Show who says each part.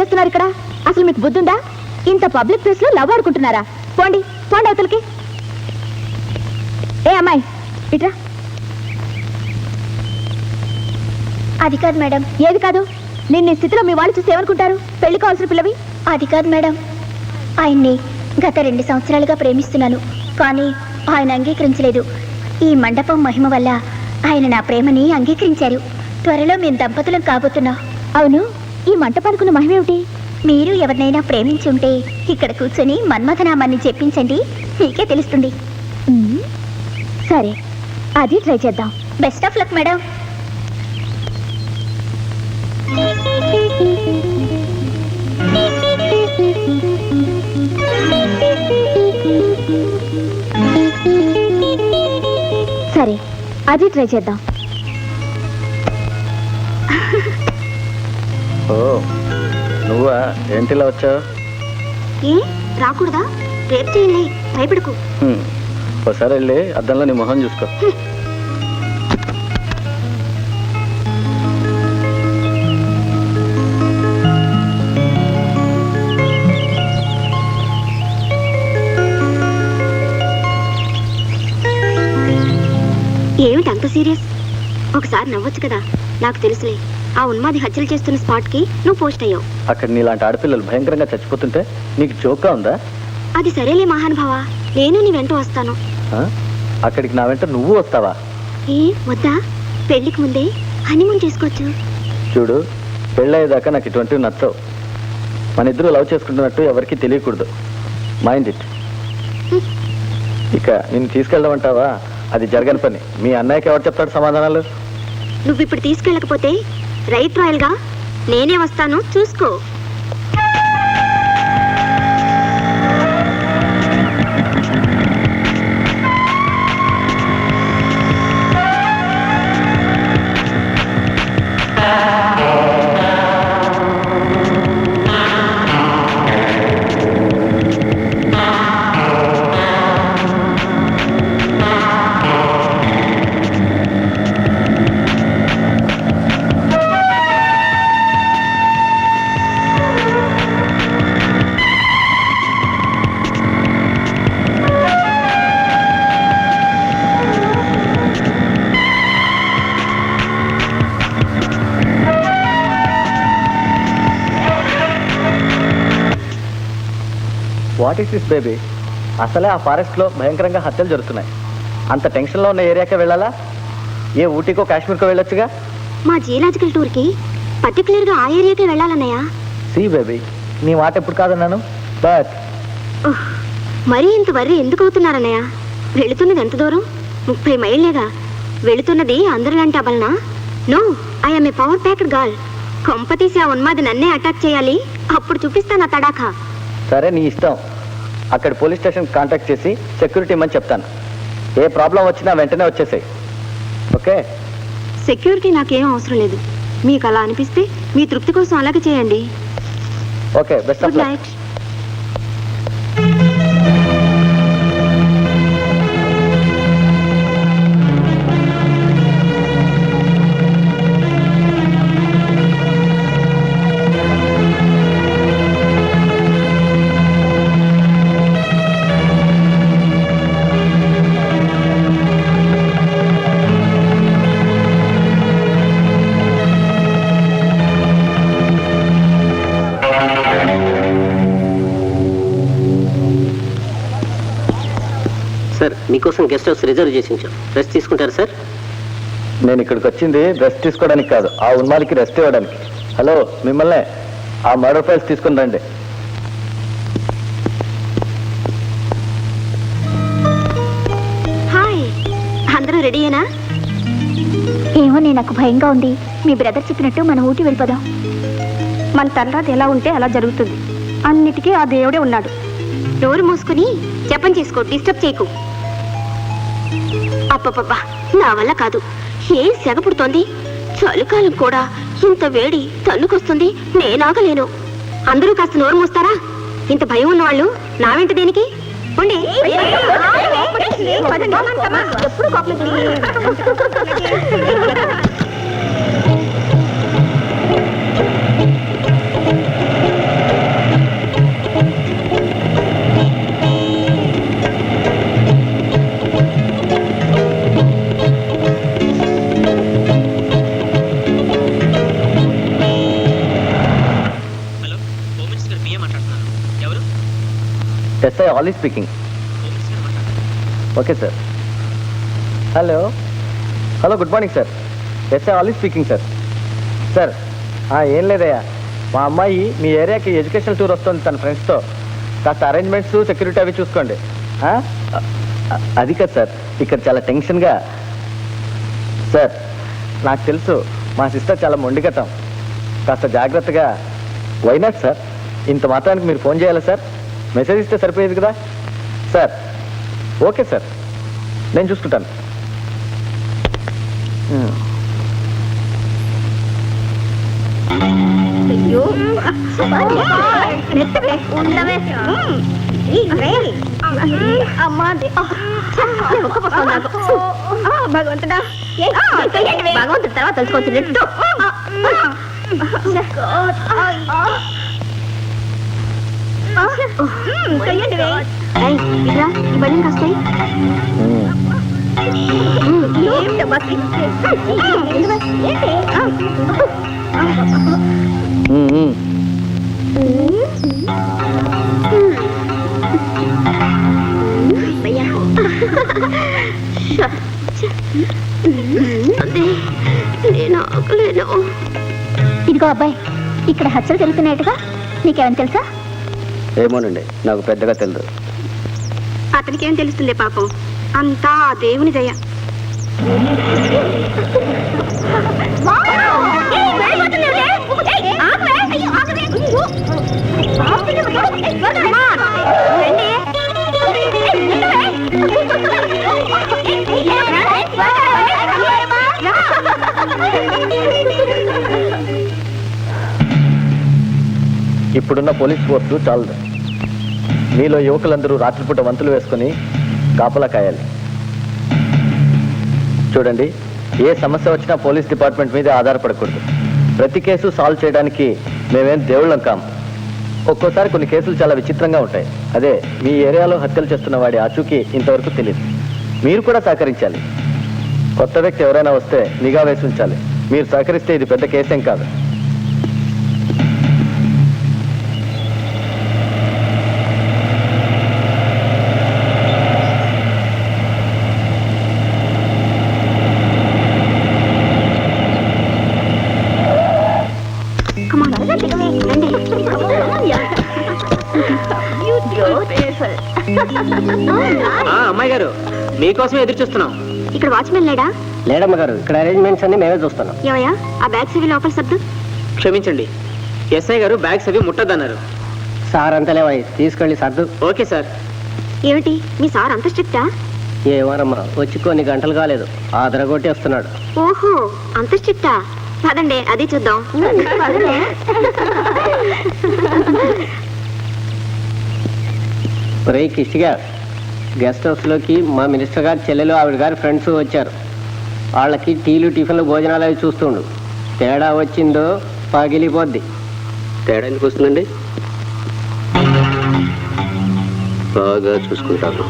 Speaker 1: చేస్తున్నారు ఇక్కడ? అసలు మీకు బుద్ధుందా? ఇంత పబ్లిక్ ప్లేస్ లో లవ్ ఆడుకుంటున్నారా? పోండి పోండి అవతలకి. ఏ అమ్మాయి ఇట్రా.
Speaker 2: అది కాదు మేడం.
Speaker 1: ఏది కాదు? నిన్న స్థితిలో మీ వాళ్ళు చూసి ఏమనుకుంటారు? పెళ్లి కావాల్సిన పిల్లవి.
Speaker 2: అది కాదు మేడం, ఆయన్ని గత 2 సంవత్సరాలుగా ప్రేమిస్తున్నాను, కానీ ఆయన అంగీకరించలేదు. ఈ మండపం మహిమ వల్ల ఆయన నా ప్రేమని అంగీకరించారు. త్వరలో మేము దంపతులం కాబోతున్నాం.
Speaker 1: అవును, ఈ మంటపానుకున్న మహిమ ఏమిటి?
Speaker 2: మీరు ఎవరినైనా ప్రేమించి ఉంటే ఇక్కడ కూర్చొని మన్మథనామాన్ని చెప్పించండి, మీకే తెలుస్తుంది.
Speaker 1: సరే, అది ట్రై చేద్దాం.
Speaker 2: Best of luck madam.
Speaker 1: సరే, అది ట్రై చేద్దాం.
Speaker 3: ఓ నువ్వా? ఏంటిలా వచ్చావు?
Speaker 2: ఏ రాకూడదా? రేపు చేయండి, భయపడకు.
Speaker 3: ఒకసారి వెళ్ళి అద్దంలో నీ మొహం చూసుకో.
Speaker 2: ఏమిటి అంత సీరియస్? ఒకసారి నవ్వచ్చు కదా. నాకు తెలుసులే, ఆ ఉన్మాది హత్యలు చేస్తున్న స్పాట్కి నువ్వు పోస్ట్ అయ్యావు.
Speaker 3: అక్కడ నీలాంటి ఆడపిల్లలు భయంకరంగా చచ్చిపోతుంటే నీకు జోక్గా ఉందా?
Speaker 2: అది సరేలే మహానుభావ, నేను నీ వెంట వస్తాను.
Speaker 3: అక్కడికి నా వెంట నువ్వు వస్తావా?
Speaker 2: ఏ వద్దా? పెళ్లికి ముందే హనీమూన్ చేసుకోవచ్చు.
Speaker 3: చూడు, పెళ్ళయ్యేదాకా నాకు ఇటువంటివి నచ్చవు. మన ఇద్దరు లవ్ చేసుకుంటున్నట్టు ఎవరికి తెలియకూడదు. Mind it. ఇక నిన్ను తీసుకెళ్ళమంటావా? అది జరగని పని. మీ అన్నయ్యకి ఎవరు చెప్తాడు సమాధానాలు?
Speaker 2: నువ్వు ఇప్పుడు తీసుకెళ్ళకపోతే రైట్ రాయల్గా నేనే వస్తాను, చూసుకో.
Speaker 3: What is this baby? అసలే ఆ ఫారెస్ట్లో భయంకరంగా హత్యలు జరుగుతున్నాయి. అంత టెన్షన్లో ఉన్న ఏరియాకే వెళ్ళాలా? ఏ ఊటీకో కాశ్మీర్కో వెళ్ళొచ్చుగా.
Speaker 2: మా జియలాజికల్ టూర్కి పర్టికులర్గా ఆ ఏరియాకే వెళ్ళాలన్నయ్య.
Speaker 3: సి బేబీ, నీ మాట ఎప్పుడు కాదన్నాను. బట్
Speaker 2: మరీ ఇంత వర్రీ ఎందుకు అవుతున్నారన్నయ్య? వెళుతున్నది ఎంత దూరం? 30 మైళ్ళేగా. వెళుతున్నది అందరిలాంటి అబలనా? No, I'm a power packed girl. కొంపతీసి ఆ ఉన్మాది నన్నే అటాక్ చేయాలి, అప్పుడు చూపిస్తాను ఆ తడాఖా.
Speaker 3: సరే, నీ ఇష్టం. అక్కడ పోలీస్ స్టేషన్ కాంటాక్ట్ చేసి సెక్యూరిటీ ఇమ్మని చెప్తాను. ఏ ప్రాబ్లం వచ్చినా వెంటనే వచ్చేసాయి. ఓకే?
Speaker 2: సెక్యూరిటీ నాకేం అవసరం లేదు. మీకు అలా అనిపిస్తే మీ తృప్తి కోసం అలాగే చేయండి.
Speaker 3: Okay, best of
Speaker 2: good
Speaker 3: luck.
Speaker 2: Night.
Speaker 4: Sir, మీకోసం గెస్ట్ హౌస్ రిజర్వ్ చేసి ఉంచాం. రెస్ట్ తీసుకుంటారు సార్?
Speaker 3: నేను ఇక్కడికి వచ్చింది రెస్ట్ తీసుకోవడానికి కాదు, ఆ ఉన్మాదికి రెస్ట్ ఇవ్వడానికి. హలో, మిమ్మల్నే. ఆ మర్డర్ ఫైల్స్ తీసుకుని రండి.
Speaker 2: హాయ్, అందరూ రెడీయేనా?
Speaker 1: ఏమో, నేను నాకు భయంగా ఉంది. మీ బ్రదర్ చెప్పినట్టు మనం ఊటీ వెళ్ళిపోదాం.
Speaker 2: మన తర్వాత ఎలా ఉంటే అలా జరుగుతుంది. అన్నిటికీ ఆ దేవుడే ఉన్నాడు. నోరు మూసుకుని జపం చేసుకో, డిస్టర్బ్ చేయకు. అప్పపబ్బా, నా వల్ల కాదు. ఏం సెగ పుడుతోంది. చలికాలం కూడా ఇంత వేడి తన్నుకొస్తుంది. నేనాగలేను. అందరూ కాస్త నోరు మూస్తారా? ఇంత భయం ఉన్నవాళ్ళు నా వెంట దేనికి? ఉండి. ఎప్పుడు కోపం.
Speaker 3: Ali speaking. Okay sir. Hello hello, good morning sir. SI Ali speaking sir. Sir ఏం లేదయ్యా, మా అమ్మాయి మీ ఏరియాకి ఎడ్యుకేషనల్ టూర్ వస్తుంది తన ఫ్రెండ్స్తో. కాస్త అరేంజ్మెంట్స్, సెక్యూరిటీ అవి చూసుకోండి. అది కాదు సార్, ఇక్కడ చాలా టెన్షన్గా. సార్ నాకు తెలుసు మా సిస్టర్ చాలా మొండిగతం, కాస్త జాగ్రత్తగా. వైనాట్ సార్, ఇంత మాత్రానికి మీరు ఫోన్ చేయాలా సార్? మెసేజ్ ఇస్తే సరిపోయేది కదా సార్. ఓకే సార్, నేను చూసుకుంటాను.
Speaker 2: భగవంతుడా, భగవంతుడి తర్వాత తెలుసుకోవచ్చు. ఇవన్నీ కాస్తాయి.
Speaker 1: ఇదిగో అబ్బాయి, ఇక్కడ హత్యలు జరుగుతున్నాయటగా, నీకేమైనా తెలుసా?
Speaker 3: ఏమోనండి, నాకు పెద్దగా తెలియదు.
Speaker 2: అతనికి ఏం తెలుస్తుంది పాపం, అంతా ఆ దేవుని దయ.
Speaker 3: ఇప్పుడున్న పోలీస్ ఫోర్సు చాలదు. మీలో యువకులందరూ రాత్రిపూట వంతులు వేసుకొని కాపలా కాయాలి. చూడండి, ఏ సమస్య వచ్చినా పోలీస్ డిపార్ట్మెంట్ మీద ఆధారపడకూడదు. ప్రతి కేసు సాల్వ్ చేయడానికి మేమేం దేవుళ్ళం కాం. ఒక్కోసారి కొన్ని కేసులు చాలా విచిత్రంగా ఉంటాయి. అదే మీ ఏరియాలో హత్యలు చేస్తున్న వాడి ఆచూకీ ఇంతవరకు తెలియదు. మీరు కూడా సహకరించాలి. కొత్త వ్యక్తి ఎవరైనా వస్తే నిఘా వేసి ఉంచాలి. మీరు సహకరిస్తే ఇది పెద్ద కేసేం కాదు.
Speaker 4: అమ్మాయి గారు, మీకోసం ఎదురు చూస్తున్నాం.
Speaker 2: ఇక్కడ వాచ్మెన్ లేడా?
Speaker 4: లేడమ్మ గారు, ఇక్కడ అరేంజ్మెంట్స్ అన్ని మేమే చూస్తున్నాం.
Speaker 2: ఏమయ్యా, ఆ బ్యాగ్స్ అవి లోపల సర్దు.
Speaker 4: క్షమించండి, ఎస్ఐ గారు బ్యాగ్స్ అవి ముట్టద్దన్నారు. సార్ అంతలేవా, తీసుకెళ్ళి సర్దు. Okay sir.
Speaker 2: ఏమిటి, మీ సార్ అంత స్ట్రిక్టా?
Speaker 4: ఏమోనమ్మా, వచ్చి కొన్ని గంటలు కాలేదు, ఆదరగొట్టి వస్తున్నాడు.
Speaker 2: ఓహో, అంత స్ట్రిక్టా? పదండి, అది చూద్దాం.
Speaker 4: రే కిష్టిగా, గెస్ట్ హౌస్లోకి మా మినిస్టర్ గారి చెల్లెలు, ఆవిడ గారి ఫ్రెండ్స్ వచ్చారు. వాళ్ళకి టీలు, టిఫిన్లు, భోజనాలు అవి చూస్తుండు. తేడా వచ్చిందో పగిలిపోద్ది. తేడా ఎందుకు వస్తుందండి? బాగా చూసుకుంటాను.